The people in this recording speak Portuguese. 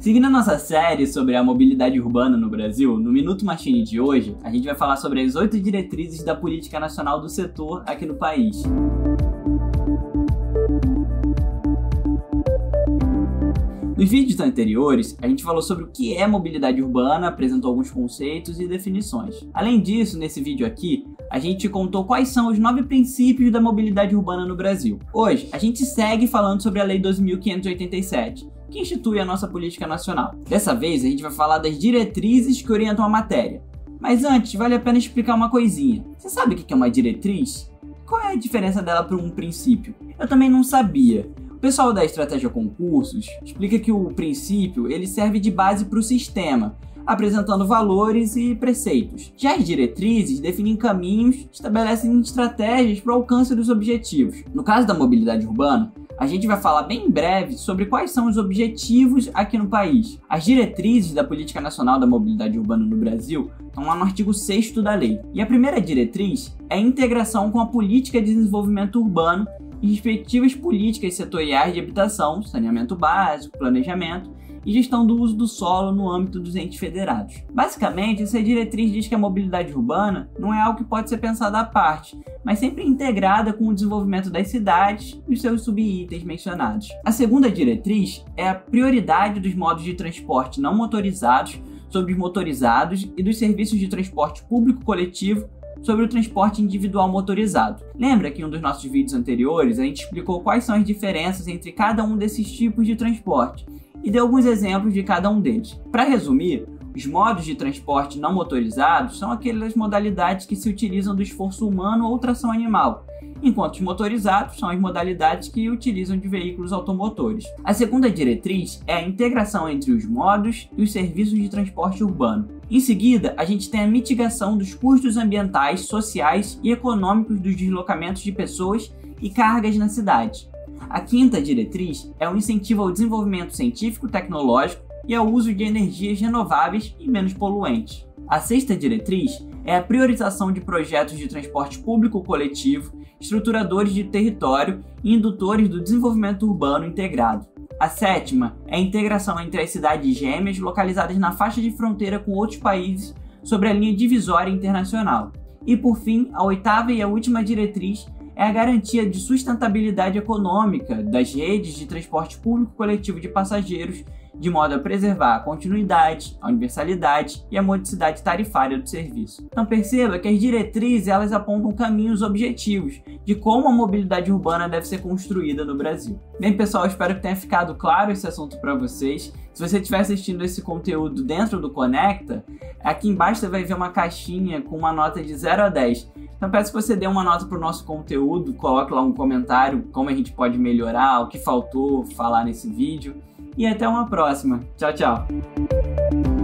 Seguindo a nossa série sobre a mobilidade urbana no Brasil, no Minuto Machine de hoje, a gente vai falar sobre as 8 diretrizes da política nacional do setor aqui no país. Nos vídeos anteriores, a gente falou sobre o que é mobilidade urbana, apresentou alguns conceitos e definições. Além disso, nesse vídeo aqui, a gente contou quais são os 9 princípios da mobilidade urbana no Brasil. Hoje, a gente segue falando sobre a Lei 2.587, que institui a nossa política nacional. Dessa vez, a gente vai falar das diretrizes que orientam a matéria. Mas antes, vale a pena explicar uma coisinha. Você sabe o que é uma diretriz? Qual é a diferença dela para um princípio? Eu também não sabia. O pessoal da Estratégia Concursos explica que o princípio ele serve de base para o sistema, apresentando valores e preceitos. Já as diretrizes definem caminhos, estabelecem estratégias para o alcance dos objetivos. No caso da mobilidade urbana, a gente vai falar bem em breve sobre quais são os objetivos aqui no país. As diretrizes da Política Nacional da Mobilidade Urbana no Brasil estão lá no artigo 6º da lei. E a primeira diretriz é a integração com a Política de Desenvolvimento Urbano e respectivas políticas setoriais de habitação, saneamento básico, planejamento e gestão do uso do solo no âmbito dos entes federados. Basicamente, essa diretriz diz que a mobilidade urbana não é algo que pode ser pensado à parte, mas sempre integrada com o desenvolvimento das cidades e os seus subitens mencionados. A segunda diretriz é a prioridade dos modos de transporte não motorizados sobre os motorizados e dos serviços de transporte público coletivo sobre o transporte individual motorizado. Lembra que em um dos nossos vídeos anteriores a gente explicou quais são as diferenças entre cada um desses tipos de transporte e deu alguns exemplos de cada um deles. Para resumir, os modos de transporte não motorizados são aquelas modalidades que se utilizam do esforço humano ou tração animal, enquanto os motorizados são as modalidades que utilizam de veículos automotores. A segunda diretriz é a integração entre os modos e os serviços de transporte urbano. Em seguida, a gente tem a mitigação dos custos ambientais, sociais e econômicos dos deslocamentos de pessoas e cargas na cidade. A quinta diretriz é o incentivo ao desenvolvimento científico-tecnológico e ao uso de energias renováveis e menos poluentes. A sexta diretriz é a priorização de projetos de transporte público coletivo, estruturadores de território e indutores do desenvolvimento urbano integrado. A sétima é a integração entre as cidades gêmeas localizadas na faixa de fronteira com outros países sobre a linha divisória internacional. E por fim, a oitava e a última diretriz é a garantia de sustentabilidade econômica das redes de transporte público coletivo de passageiros, de modo a preservar a continuidade, a universalidade e a modicidade tarifária do serviço. Então perceba que as diretrizes elas apontam caminhos objetivos de como a mobilidade urbana deve ser construída no Brasil. Bem pessoal, espero que tenha ficado claro esse assunto para vocês. Se você estiver assistindo esse conteúdo dentro do Conecta, aqui embaixo você vai ver uma caixinha com uma nota de 0 a 10. Então peço que você dê uma nota para o nosso conteúdo, coloque lá um comentário como a gente pode melhorar, o que faltou falar nesse vídeo. E até uma próxima. Tchau, tchau!